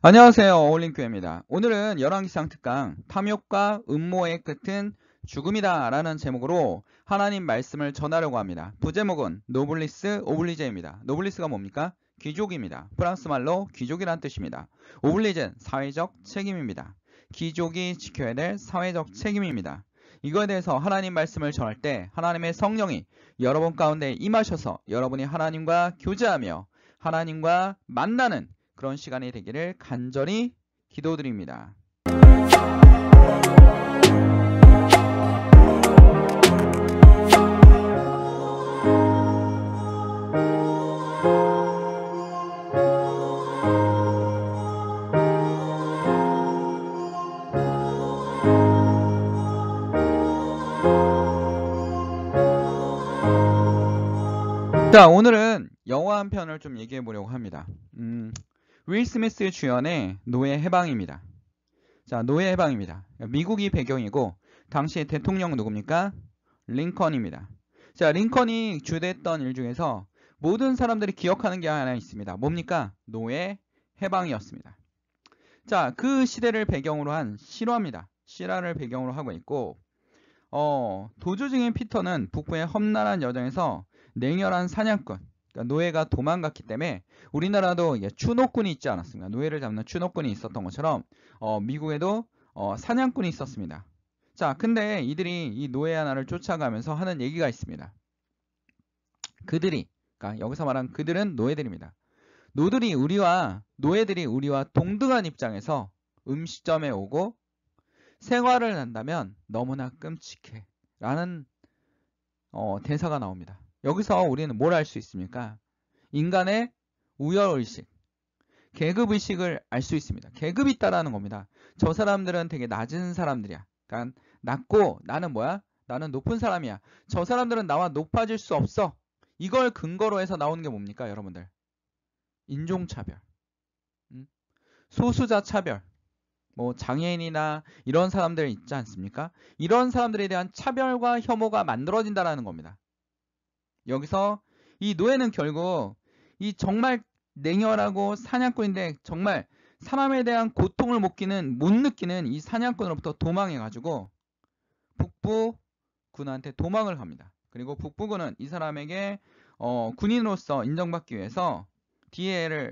안녕하세요. 어울림교회입니다. 오늘은 열왕기상 특강 탐욕과 음모의 끝은 죽음이다 라는 제목으로 하나님 말씀을 전하려고 합니다. 부제목은 노블리스 오블리제입니다. 노블리스가 뭡니까? 귀족입니다. 프랑스 말로 귀족이란 뜻입니다. 오블리제는 사회적 책임입니다. 귀족이 지켜야 될 사회적 책임입니다. 이거에 대해서 하나님 말씀을 전할 때 하나님의 성령이 여러분 가운데 임하셔서 여러분이 하나님과 교제하며 하나님과 만나는 그런 시간이 되기를 간절히 기도드립니다. 자, 오늘은 영화 한 편을 좀 얘기해 보려고 합니다. 윌 스미스 주연의 노예 해방입니다. 자, 노예 해방입니다. 미국이 배경이고 당시 대통령 누굽니까? 링컨입니다. 자, 링컨이 주도했던 일 중에서 모든 사람들이 기억하는 게 하나 있습니다. 뭡니까? 노예 해방이었습니다. 자, 그 시대를 배경으로 한 실화입니다. 실화를 배경으로 하고 있고 도주 중인 피터는 북부의 험난한 여정에서 냉혈한 사냥꾼, 그러니까 노예가 도망갔기 때문에 우리나라도 추노꾼이 있지 않았습니까? 노예를 잡는 추노꾼이 있었던 것처럼 미국에도 사냥꾼이 있었습니다. 자, 근데 이들이 이 노예 하나를 쫓아가면서 하는 얘기가 있습니다. 그들이, 그러니까 여기서 말한 그들은 노예들입니다. 노예들이 우리와 동등한 입장에서 음식점에 오고 생활을 한다면 너무나 끔찍해 라는 대사가 나옵니다. 여기서 우리는 뭘 알 수 있습니까? 인간의 우열의식, 계급의식을 알 수 있습니다. 계급이 있다라는 겁니다. 저 사람들은 되게 낮은 사람들이야. 그러니까 낮고 나는 뭐야? 나는 높은 사람이야. 저 사람들은 나와 높아질 수 없어. 이걸 근거로 해서 나오는 게 뭡니까, 여러분들? 인종차별, 소수자 차별, 뭐 장애인이나 이런 사람들 있지 않습니까? 이런 사람들에 대한 차별과 혐오가 만들어진다는 겁니다. 여기서 이 노예는 결국 이 정말 냉혈하고 사냥꾼인데 정말 사람에 대한 고통을 못 느끼는 이 사냥꾼으로부터 도망해가지고 북부군한테 도망을 합니다. 그리고 북부군은 이 사람에게 군인으로서 인정받기 위해서 뒤에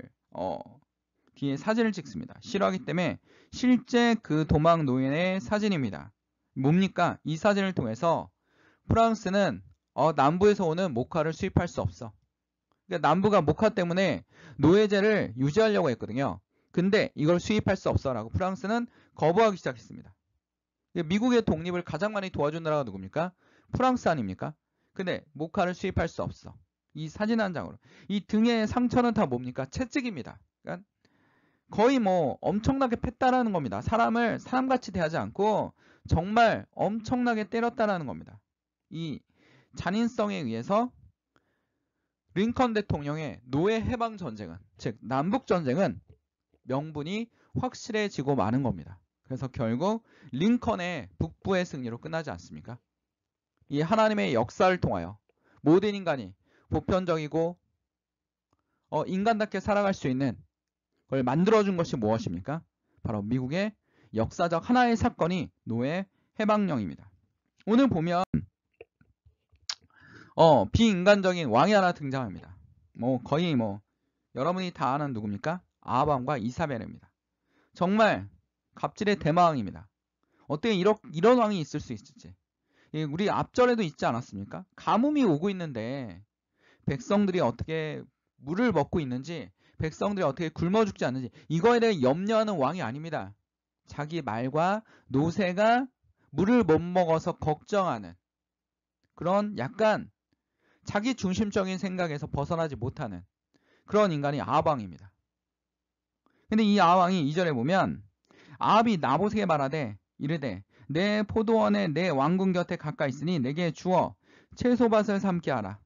사진을 찍습니다. 실화이기 때문에 실제 그 도망 노예의 사진입니다. 뭡니까? 이 사진을 통해서 프랑스는 남부에서 오는 목화를 수입할 수 없어. 그러니까 남부가 목화 때문에 노예제를 유지하려고 했거든요. 근데 이걸 수입할 수 없어 라고 프랑스는 거부하기 시작했습니다. 미국의 독립을 가장 많이 도와준 나라가 누굽니까? 프랑스 아닙니까? 근데 목화를 수입할 수 없어. 이 사진 한 장으로. 이 등의 상처는 다 뭡니까? 채찍입니다. 그러니까 거의 뭐 엄청나게 팼다라는 겁니다. 사람을 사람같이 대하지 않고 정말 엄청나게 때렸다라는 겁니다. 이 잔인성에 의해서 링컨 대통령의 노예 해방 전쟁은, 즉 남북 전쟁은 명분이 확실해지고 마는 겁니다. 그래서 결국 링컨의 북부의 승리로 끝나지 않습니까? 이 하나님의 역사를 통하여 모든 인간이 보편적이고 인간답게 살아갈 수 있는 걸 만들어준 것이 무엇입니까? 바로 미국의 역사적 하나의 사건이 노예 해방령입니다. 오늘 보면 비인간적인 왕이 하나 등장합니다. 거의 여러분이 다 아는 누굽니까? 아합왕과 이사벨입니다. 정말 갑질의 대마왕입니다. 어떻게 이런 왕이 있을 수 있을지. 우리 앞절에도 있지 않았습니까? 가뭄이 오고 있는데 백성들이 어떻게 물을 먹고 있는지, 백성들이 어떻게 굶어 죽지 않는지 이거에 대해 염려하는 왕이 아닙니다. 자기 말과 노새가 물을 못 먹어서 걱정하는 그런 약간 자기 중심적인 생각에서 벗어나지 못하는 그런 인간이 아합왕입니다. 근데 이 아합왕이 2절에 보면 아합이 나봇에게 말하되 이르되 내 포도원에 내 왕궁 곁에 가까이 있으니 내게 주어 채소밭을 삼게 하라.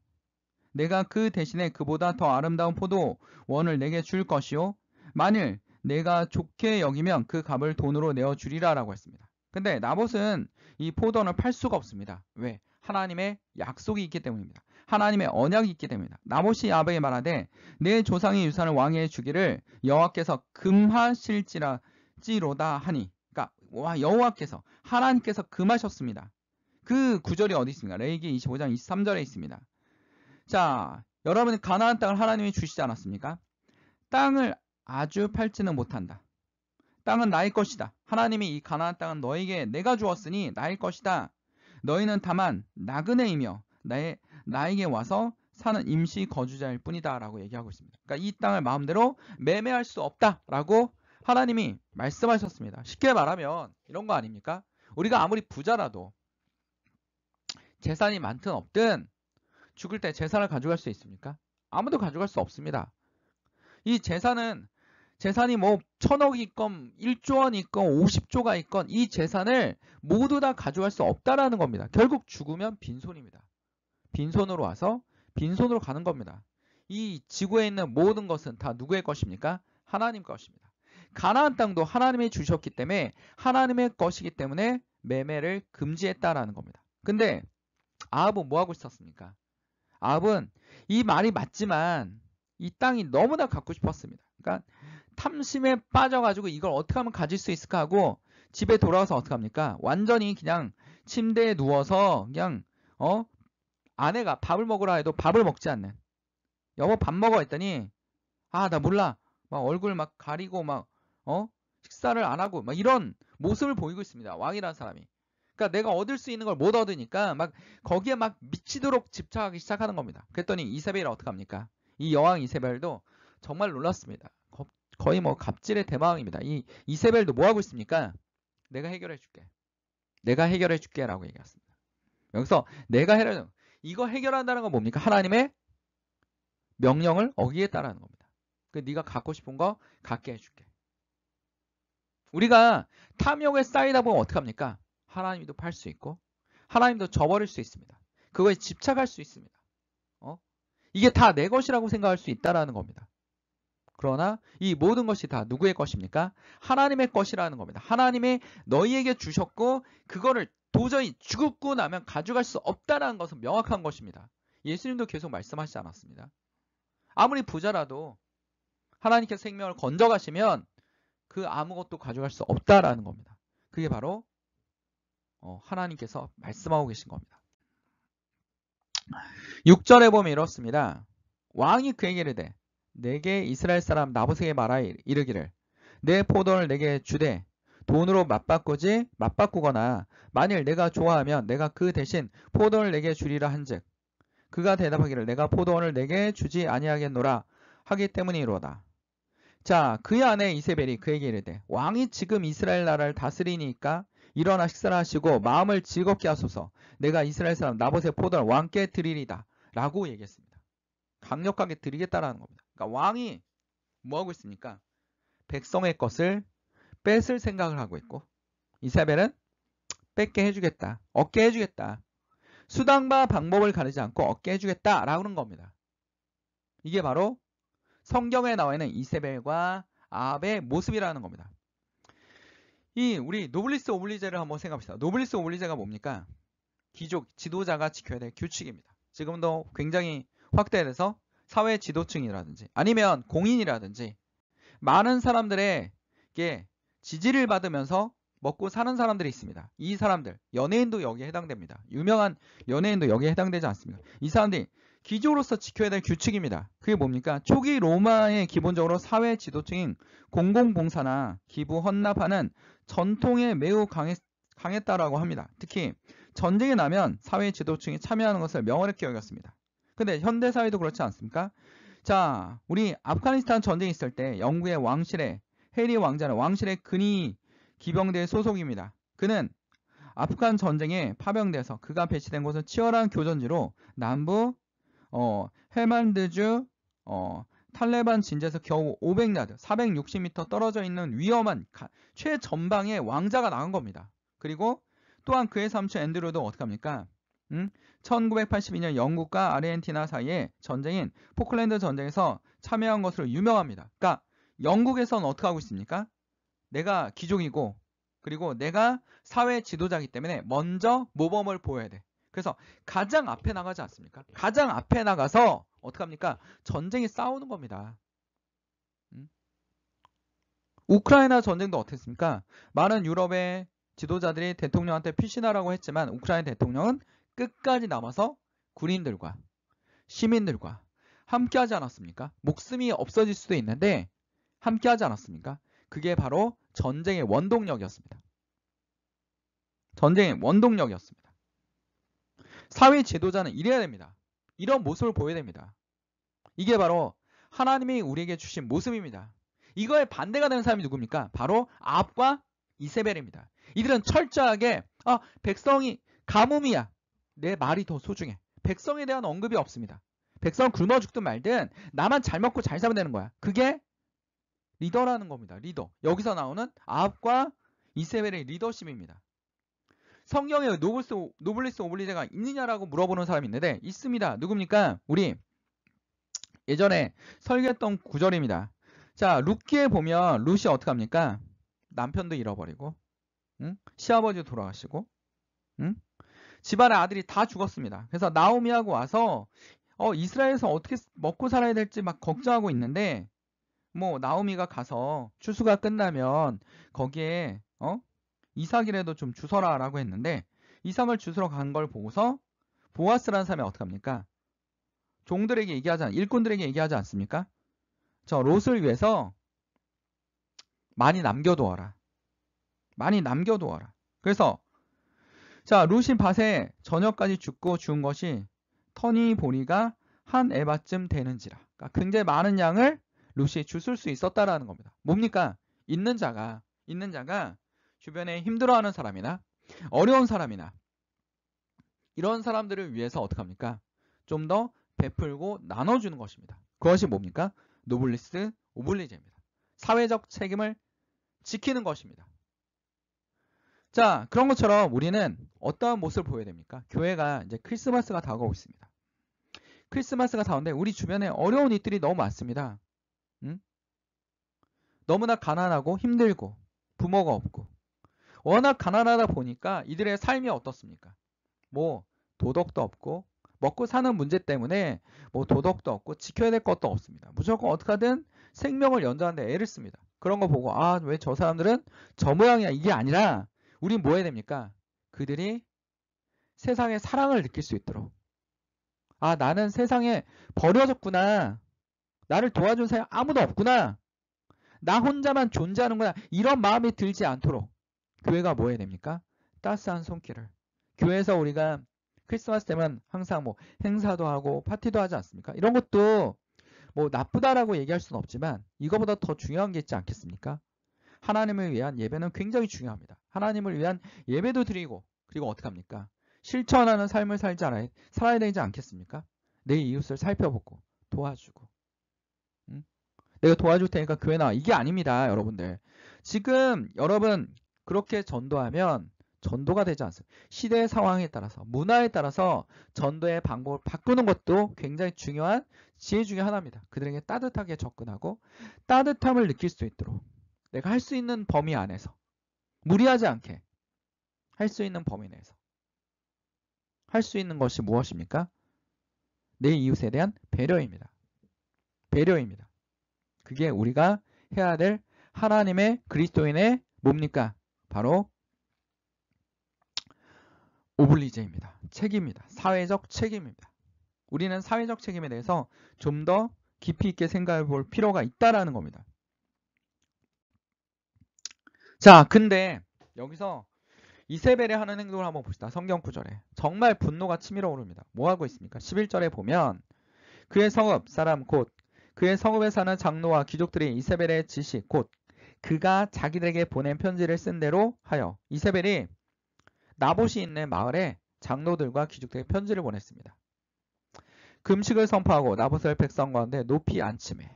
내가 그 대신에 그보다 더 아름다운 포도원을 내게 줄 것이요 만일 내가 좋게 여기면 그 값을 돈으로 내어주리라 라고 했습니다. 근데 나봇은 이 포도원을 팔 수가 없습니다. 왜? 하나님의 약속이 있기 때문입니다. 하나님의 언약이 있게 됩니다. 나봇이 아합에게 말하되 내 조상의 유산을 왕에게 주기를 여호와께서 금하실지로다 하니, 그러니까 여호와께서 하나님께서 금하셨습니다. 그 구절이 어디 있습니까? 레위기 25장 23절에 있습니다. 자, 여러분 가나안 땅을 하나님이 주시지 않았습니까? 땅을 아주 팔지는 못한다. 땅은 나의 것이다. 하나님이 이 가나안 땅은 너에게 내가 주었으니 나의 것이다. 너희는 다만 나그네이며 나에게 와서 사는 임시 거주자일 뿐이다 라고 얘기하고 있습니다. 그러니까 이 땅을 마음대로 매매할 수 없다라고 하나님이 말씀하셨습니다. 쉽게 말하면 이런 거 아닙니까? 우리가 아무리 부자라도 재산이 많든 없든 죽을 때 재산을 가져갈 수 있습니까? 아무도 가져갈 수 없습니다. 이 재산이 뭐 1000억이 있건 1조 원이 있건 50조가 있건 이 재산을 모두 다 가져갈 수 없다라는 겁니다. 결국 죽으면 빈손입니다. 빈손으로 와서 빈손으로 가는 겁니다. 이 지구에 있는 모든 것은 다 누구의 것입니까? 하나님 것입니다. 가나안 땅도 하나님이 주셨기 때문에 하나님의 것이기 때문에 매매를 금지했다라는 겁니다. 근데 아합은 뭐 하고 있었습니까? 아합은 이 말이 맞지만 이 땅이 너무나 갖고 싶었습니다. 그러니까 탐심에 빠져가지고 이걸 어떻게 하면 가질 수 있을까 하고 집에 돌아와서 어떻게 합니까? 완전히 그냥 침대에 누워서 그냥 아내가 밥을 먹으라 해도 밥을 먹지 않는, 여보 밥 먹어 했더니 나 몰라 막 얼굴 막 가리고 막 식사를 안 하고 막 이런 모습을 보이고 있습니다. 왕이라는 사람이. 그러니까 내가 얻을 수 있는 걸 못 얻으니까 막 거기에 막 미치도록 집착하기 시작하는 겁니다. 그랬더니 이세벨이 어떻게 합니까? 이 여왕 이세벨도 정말 놀랐습니다. 거의 뭐 갑질의 대마왕입니다. 이 이세벨도 뭐 하고 있습니까? 내가 해결해 줄게. 내가 해결해 줄게 라고 얘기했습니다. 여기서 이거 해결한다는 건 뭡니까? 하나님의 명령을 어기겠다라는 겁니다. 네가 갖고 싶은 거 갖게 해줄게. 우리가 탐욕에 쌓이다 보면 어떻게 합니까? 하나님도 팔 수 있고 하나님도 저버릴 수 있습니다. 그거에 집착할 수 있습니다. 이게 다 내 것이라고 생각할 수 있다라는 겁니다. 그러나 이 모든 것이 다 누구의 것입니까? 하나님의 것이라는 겁니다. 하나님이 너희에게 주셨고 그거를 도저히 죽고 나면 가져갈 수 없다는 것은 명확한 것입니다. 예수님도 계속 말씀하시지 않았습니다. 아무리 부자라도 하나님께서 생명을 건져가시면 그 아무것도 가져갈 수 없다라는 겁니다. 그게 바로 하나님께서 말씀하고 계신 겁니다. 6절에 보면 이렇습니다. 왕이 그에게 이르되 내게 이스라엘 사람 나봇에게 말하 이르기를 내 포도를 내게 주되 돈으로 맞바꾸거나 만일 내가 좋아하면 내가 그 대신 포도를 내게 주리라 한즉 그가 대답하기를 내가 포도원을 내게 주지 아니하겠노라 하기 때문이로다. 자, 그의 아내 이세벨이 그에게 이르되 왕이 지금 이스라엘 나라를 다스리니까 일어나 식사를 하시고 마음을 즐겁게 하소서. 내가 이스라엘 사람 나봇의 포도를 왕께 드리리다 라고 얘기했습니다. 강력하게 드리겠다라는 겁니다. 그러니까 왕이 뭐 하고 있습니까? 백성의 것을 뺏을 생각을 하고 있고 이세벨은 뺏게 해주겠다, 얻게 해주겠다, 수단과 방법을 가리지 않고 얻게 해주겠다 라는 겁니다. 이게 바로 성경에 나와 있는 이세벨과 아합의 모습이라는 겁니다. 우리 노블리스 오블리제를 한번 생각합시다. 노블리스 오블리제가 뭡니까? 귀족, 지도자가 지켜야 될 규칙입니다. 지금도 굉장히 확대돼서 사회 지도층이라든지 아니면 공인이라든지 많은 사람들에게 지지를 받으면서 먹고 사는 사람들이 있습니다. 이 사람들, 연예인도 여기에 해당됩니다. 유명한 연예인도 여기에 해당되지 않습니까? 이 사람들이 귀족으로서 지켜야 될 규칙입니다. 그게 뭡니까? 초기 로마의 기본적으로 사회 지도층인 공공봉사나 기부, 헌납하는 전통에 매우 강했다라고 합니다. 특히 전쟁이 나면 사회 지도층이 참여하는 것을 명월했게 여겼습니다. 근데 현대사회도 그렇지 않습니까? 자, 우리 아프가니스탄 전쟁이 있을 때 영국의 왕실의 해리 왕자는 왕실의 근위 기병대의 소속입니다. 그는 아프간 전쟁에 파병돼서 그가 배치된 곳은 치열한 교전지로 남부 헬만드주 탈레반 진지에서 겨우 500야드 460m 떨어져 있는 위험한 최전방에 왕자가 나간 겁니다. 그리고 또한 그의 삼촌 앤드류도 어떻게 합니까? 1982년 영국과 아르헨티나 사이의 전쟁인 포클랜드 전쟁에서 참여한 것으로 유명합니다. 그러니까 영국에서는 어떻게 하고 있습니까? 내가 귀족이고 그리고 내가 사회 지도자이기 때문에 먼저 모범을 보여야 돼. 그래서 가장 앞에 나가지 않습니까? 가장 앞에 나가서 어떡합니까? 전쟁에 싸우는 겁니다. 우크라이나 전쟁도 어땠습니까? 많은 유럽의 지도자들이 대통령한테 피신하라고 했지만 우크라이나 대통령은 끝까지 남아서 군인들과 시민들과 함께 하지 않았습니까? 목숨이 없어질 수도 있는데 함께 하지 않았습니까? 그게 바로 전쟁의 원동력이었습니다. 전쟁의 원동력이었습니다. 사회 지도자는 이래야 됩니다. 이런 모습을 보여야 됩니다. 이게 바로 하나님이 우리에게 주신 모습입니다. 이거에 반대가 되는 사람이 누굽니까? 바로 아합과 이세벨입니다. 이들은 철저하게 백성이 가뭄이야. 내 말이 더 소중해. 백성에 대한 언급이 없습니다. 백성은 굶어 죽든 말든 나만 잘 먹고 잘 살면 되는 거야. 그게 리더라는 겁니다. 리더. 여기서 나오는 아합과 이세벨의 리더십입니다. 성경에 노블리스 오블리제가 있느냐라고 물어보는 사람이 있는데 있습니다. 누굽니까? 우리 예전에 설교했던 구절입니다. 자, 룻기에 보면 룻이 어떻게 합니까? 남편도 잃어버리고 시아버지도 돌아가시고 집안의 아들이 다 죽었습니다. 그래서 나오미하고 와서 이스라엘에서 어떻게 먹고 살아야 될지 막 걱정하고 있는데 뭐 나오미가 가서 추수가 끝나면 거기에 이삭이라도 좀 주서라 라고 했는데 이삭을 주스러 간 걸 보고서 보아스라는 사람이 어떻게 합니까? 종들에게 일꾼들에게 얘기하지 않습니까? 저 롯을 위해서 많이 남겨두어라. 많이 남겨두어라. 그래서 자, 롯이 밭에 저녁까지 죽고 죽은 것이 터니 보리가 한 에바쯤 되는지라. 그러니까 굉장히 많은 양을 롯이 주술 수 있었다라는 겁니다. 뭡니까? 있는 자가 주변에 힘들어하는 사람이나 어려운 사람이나 이런 사람들을 위해서 어떻게 합니까? 좀 더 베풀고 나눠주는 것입니다. 그것이 뭡니까? 노블리스 오블리제입니다. 사회적 책임을 지키는 것입니다. 자, 그런 것처럼 우리는 어떠한 모습을 보여야 됩니까? 교회가 이제 크리스마스가 다가오고 있습니다. 크리스마스가 다가오는데 우리 주변에 어려운 이들이 너무 많습니다. 너무나 가난하고 힘들고 부모가 없고 워낙 가난하다 보니까 이들의 삶이 어떻습니까? 뭐 도덕도 없고 먹고 사는 문제 때문에 뭐 도덕도 없고 지켜야 될 것도 없습니다. 무조건 어떻게 하든 생명을 연장하는데 애를 씁니다. 그런 거 보고 왜 저 사람들은 저 모양이야 이게 아니라 우린 뭐 해야 됩니까? 그들이 세상의 사랑을 느낄 수 있도록 나는 세상에 버려졌구나. 나를 도와준 사람이 아무도 없구나. 나 혼자만 존재하는구나. 이런 마음이 들지 않도록 교회가 뭐 해야 됩니까? 따스한 손길을. 교회에서 우리가 크리스마스 때면 항상 뭐 행사도 하고 파티도 하지 않습니까? 이런 것도 뭐 나쁘다라고 얘기할 수는 없지만 이거보다 더 중요한 게 있지 않겠습니까? 하나님을 위한 예배는 굉장히 중요합니다. 하나님을 위한 예배도 드리고 그리고 어떻게 합니까? 실천하는 삶을 살아야 되지 않겠습니까? 내 이웃을 살펴보고 도와주고 내가 도와줄 테니까 교회 나와. 이게 아닙니다. 여러분들. 지금 여러분 그렇게 전도하면 전도가 되지 않습니다. 시대의 상황에 따라서 문화에 따라서 전도의 방법을 바꾸는 것도 굉장히 중요한 지혜 중에 하나입니다. 그들에게 따뜻하게 접근하고 따뜻함을 느낄 수 있도록 내가 할 수 있는 범위 안에서 무리하지 않게 할 수 있는 범위 내에서 할 수 있는 것이 무엇입니까? 내 이웃에 대한 배려입니다. 배려입니다. 그게 우리가 해야 될 하나님의 그리스도인의 뭡니까? 바로 오블리제입니다. 책임입니다. 사회적 책임입니다. 우리는 사회적 책임에 대해서 좀 더 깊이 있게 생각해 볼 필요가 있다라는 겁니다. 자, 근데 여기서 이세벨이 하는 행동을 한번 봅시다. 성경 구절에. 정말 분노가 치밀어 오릅니다. 뭐 하고 있습니까? 11절에 보면 그의 성읍 사람 곧 그의 성읍에 사는 장로와 귀족들이 이세벨의 지시 곧 그가 자기들에게 보낸 편지를 쓴 대로 하여 이세벨이 나봇이 있는 마을에 장로들과 귀족들에게 편지를 보냈습니다. 금식을 선포하고 나봇을 백성 가운데 높이 앉히매.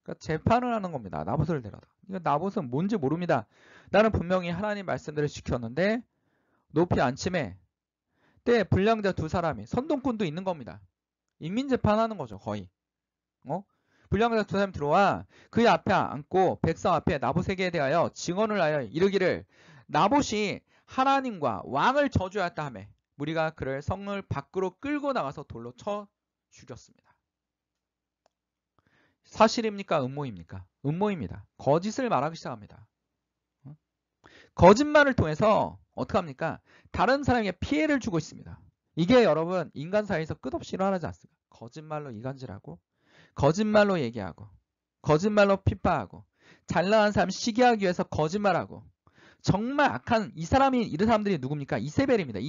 그러니까 재판을 하는 겁니다. 나봇을 데려다. 그러니까 나봇은 뭔지 모릅니다. 나는 분명히 하나님 말씀대로 지켰는데 높이 앉히매. 때 불량자 두 사람이 선동꾼도 있는 겁니다. 인민재판하는 거죠. 거의. 불량자 두 사람이 들어와 그의 앞에 앉고 백성 앞에 나봇에게 대하여 증언을 하여 이르기를 나봇이 하나님과 왕을 저주하였다 하매 무리가 그를 성을 밖으로 끌고 나가서 돌로 쳐 죽였습니다. 사실입니까? 음모입니까? 음모입니다. 거짓을 말하기 시작합니다. 거짓말을 통해서 어떻게 합니까? 다른 사람에게 피해를 주고 있습니다. 이게 여러분 인간 사이에서 끝없이 일어나지 않습니까? 거짓말로 이간질하고, 거짓말로 얘기하고, 거짓말로 핍박하고, 잘나간 사람 시기하기 위해서 거짓말하고, 정말 악한 이런 사람들이 누굽니까? 이세벨입니다.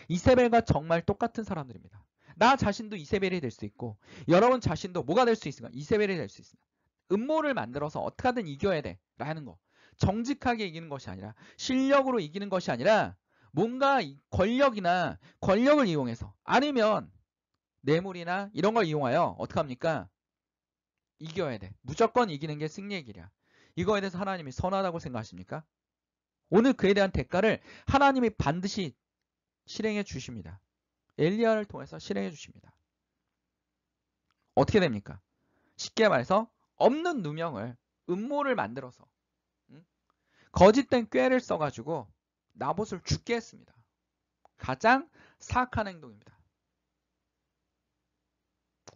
이세벨과 정말 똑같은 사람들입니다. 나 자신도 이세벨이 될 수 있고, 여러분 자신도 뭐가 될 수 있습니까? 이세벨이 될 수 있습니다. 음모를 만들어서 어떻게 하든 이겨야 돼 라는 거. 정직하게 이기는 것이 아니라, 실력으로 이기는 것이 아니라, 뭔가 권력을 이용해서, 아니면 뇌물이나 이런 걸 이용하여 어떻게 합니까? 이겨야 돼. 무조건 이기는 게 승리의 길이야. 이거에 대해서 하나님이 선하다고 생각하십니까? 오늘 그에 대한 대가를 하나님이 반드시 실행해 주십니다. 엘리야를 통해서 실행해 주십니다. 어떻게 됩니까? 쉽게 말해서 없는 누명을, 음모를 만들어서 거짓된 꾀를 써가지고 나봇을 죽게 했습니다. 가장 사악한 행동입니다.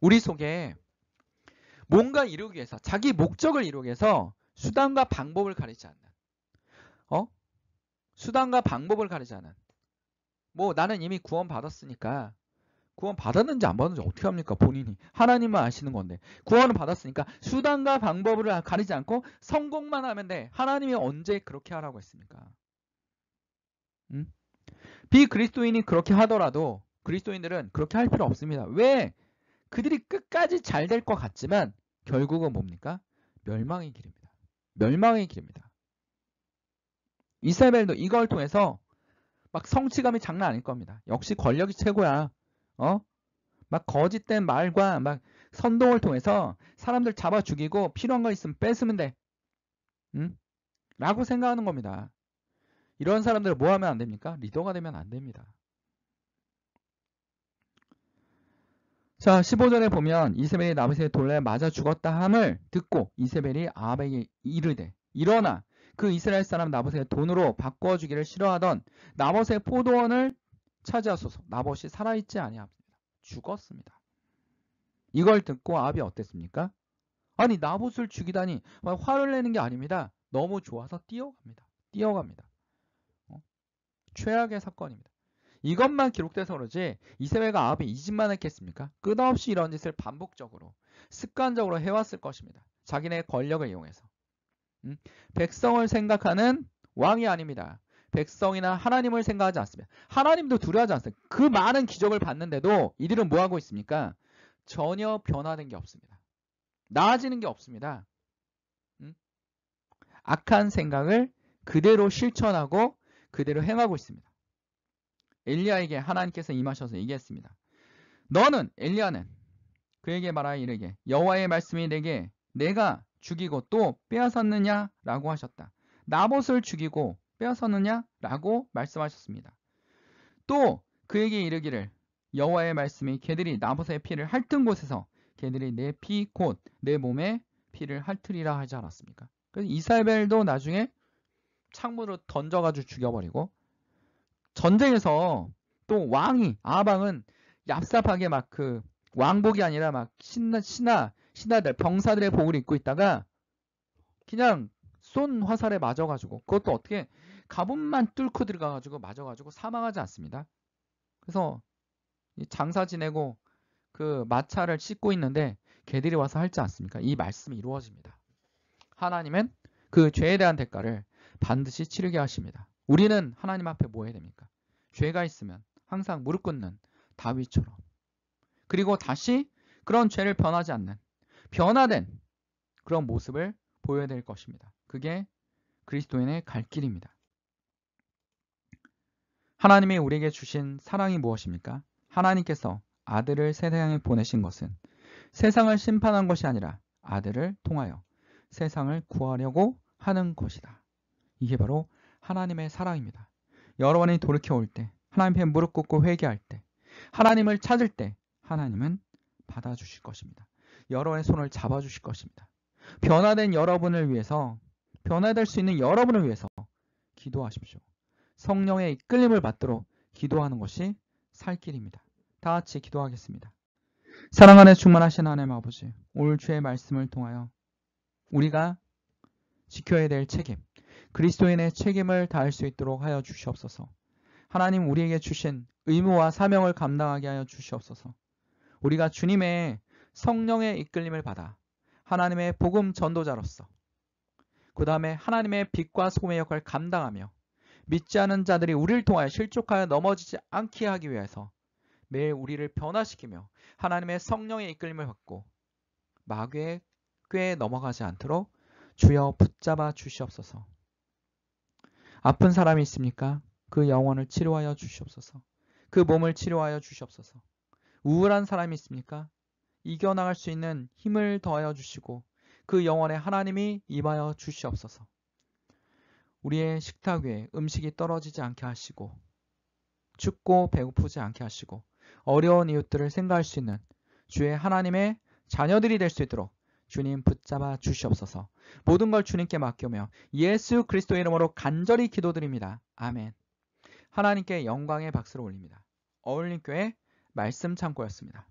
우리 속에 뭔가 이루기 위해서, 자기 목적을 이루기 위해서 수단과 방법을 가리지 않는, 수단과 방법을 가리지 않는, 뭐 나는 이미 구원 받았으니까, 구원 받았는지 안 받았는지 어떻게 합니까? 본인이. 하나님만 아시는 건데. 구원을 받았으니까 수단과 방법을 가리지 않고 성공만 하면 돼. 하나님이 언제 그렇게 하라고 했습니까? 비그리스도인이 그렇게 하더라도 그리스도인들은 그렇게 할 필요 없습니다. 왜? 그들이 끝까지 잘 될 것 같지만 결국은 뭡니까? 멸망의 길입니다. 멸망의 길입니다. 이세벨도 이걸 통해서 막 성취감이 장난 아닐 겁니다. 역시 권력이 최고야. 막 거짓된 말과 막 선동을 통해서 사람들 잡아 죽이고 필요한 거 있으면 뺏으면 돼. 라고 생각하는 겁니다. 이런 사람들을 뭐 하면 안 됩니까? 리더가 되면 안 됩니다. 자, 15절에 보면 이세벨이 나봇의 돌에 맞아 죽었다 함을 듣고 이세벨이 아합에게 이르되 일어나 그 이스라엘 사람 나봇의 돈으로 바꿔주기를 싫어하던 나봇의 포도원을 차지하소서. 나봇이 살아있지 아니합니다. 죽었습니다. 이걸 듣고 아합이 어땠습니까? 아니 나봇을 죽이다니 화를 내는 게 아닙니다. 너무 좋아서 뛰어갑니다. 최악의 사건입니다. 이것만 기록돼서 그러지 이세벨과 아합이 이 짓만 했겠습니까? 끝없이 이런 짓을 반복적으로 습관적으로 해왔을 것입니다. 자기네 권력을 이용해서. 백성을 생각하는 왕이 아닙니다. 백성이나 하나님을 생각하지 않습니다. 하나님도 두려워하지 않습니다. 그 많은 기적을 봤는데도 이들은 뭐하고 있습니까? 전혀 변화된 게 없습니다. 나아지는 게 없습니다. 악한 생각을 그대로 실천하고 그대로 행하고 있습니다. 엘리야에게 하나님께서 임하셔서 얘기했습니다. 너는 엘리야는 그에게 말하여 이르게 여호와의 말씀이 내게 내가 죽이고 또 빼앗았느냐라고 하셨다. 나봇을 죽이고 빼앗았느냐라고 말씀하셨습니다. 또 그에게 이르기를 여호와의 말씀이 개들이 나봇의 피를 핥은 곳에서 개들이 내 피 곧 내 몸에 피를 핥으리라 하지 않았습니까? 그래서 이사벨도 나중에 창문으로 던져가지고 죽여버리고 전쟁에서 또 왕이 아합왕은 얍삽하게 막 그 왕복이 아니라 막 신하들 병사들의 복을 입고 있다가 그냥 쏜 화살에 맞아가지고 그것도 어떻게 가문만 뚫고 들어가가지고 맞아가지고 사망하지 않습니다. 그래서 장사 지내고 그 마차를 싣고 있는데 개들이 와서 핥지 않습니까? 이 말씀이 이루어집니다. 하나님은 그 죄에 대한 대가를 반드시 치르게 하십니다. 우리는 하나님 앞에 뭐 해야 됩니까? 죄가 있으면 항상 무릎 꿇는 다윗처럼 그리고 다시 그런 죄를 변하지 않는 변화된 그런 모습을 보여야 될 것입니다. 그게 그리스도인의 갈 길입니다. 하나님이 우리에게 주신 사랑이 무엇입니까? 하나님께서 아들을 세상에 보내신 것은 세상을 심판한 것이 아니라 아들을 통하여 세상을 구하려고 하는 것이다. 이게 바로 하나님의 사랑입니다. 여러분이 돌이켜올 때, 하나님 앞에 무릎 꿇고 회개할 때, 하나님을 찾을 때 하나님은 받아주실 것입니다. 여러분의 손을 잡아주실 것입니다. 변화된 여러분을 위해서, 변화될 수 있는 여러분을 위해서 기도하십시오. 성령의 이끌림을 받도록 기도하는 것이 살 길입니다. 다 같이 기도하겠습니다. 사랑하는 충만하신 하나님 아버지, 오늘 주의 말씀을 통하여 우리가 지켜야 될 책임, 그리스도인의 책임을 다할 수 있도록 하여 주시옵소서. 하나님 우리에게 주신 의무와 사명을 감당하게 하여 주시옵소서. 우리가 주님의 성령의 이끌림을 받아 하나님의 복음 전도자로서 그 다음에 하나님의 빛과 소금의 역할을 감당하며 믿지 않은 자들이 우리를 통하여 실족하여 넘어지지 않게 하기 위해서 매일 우리를 변화시키며 하나님의 성령의 이끌림을 받고 마귀의 꾀에 넘어가지 않도록 주여 붙잡아 주시옵소서. 아픈 사람이 있습니까? 그 영혼을 치료하여 주시옵소서. 그 몸을 치료하여 주시옵소서. 우울한 사람이 있습니까? 이겨나갈 수 있는 힘을 더하여 주시고 그 영혼에 하나님이 임하여 주시옵소서. 우리의 식탁 위에 음식이 떨어지지 않게 하시고 춥고 배고프지 않게 하시고 어려운 이웃들을 생각할 수 있는 주의 하나님의 자녀들이 될 수 있도록 주님 붙잡아 주시옵소서. 모든 걸 주님께 맡기며 예수 그리스도의 이름으로 간절히 기도드립니다. 아멘. 하나님께 영광의 박수를 올립니다. 어울림교회 말씀 창고였습니다.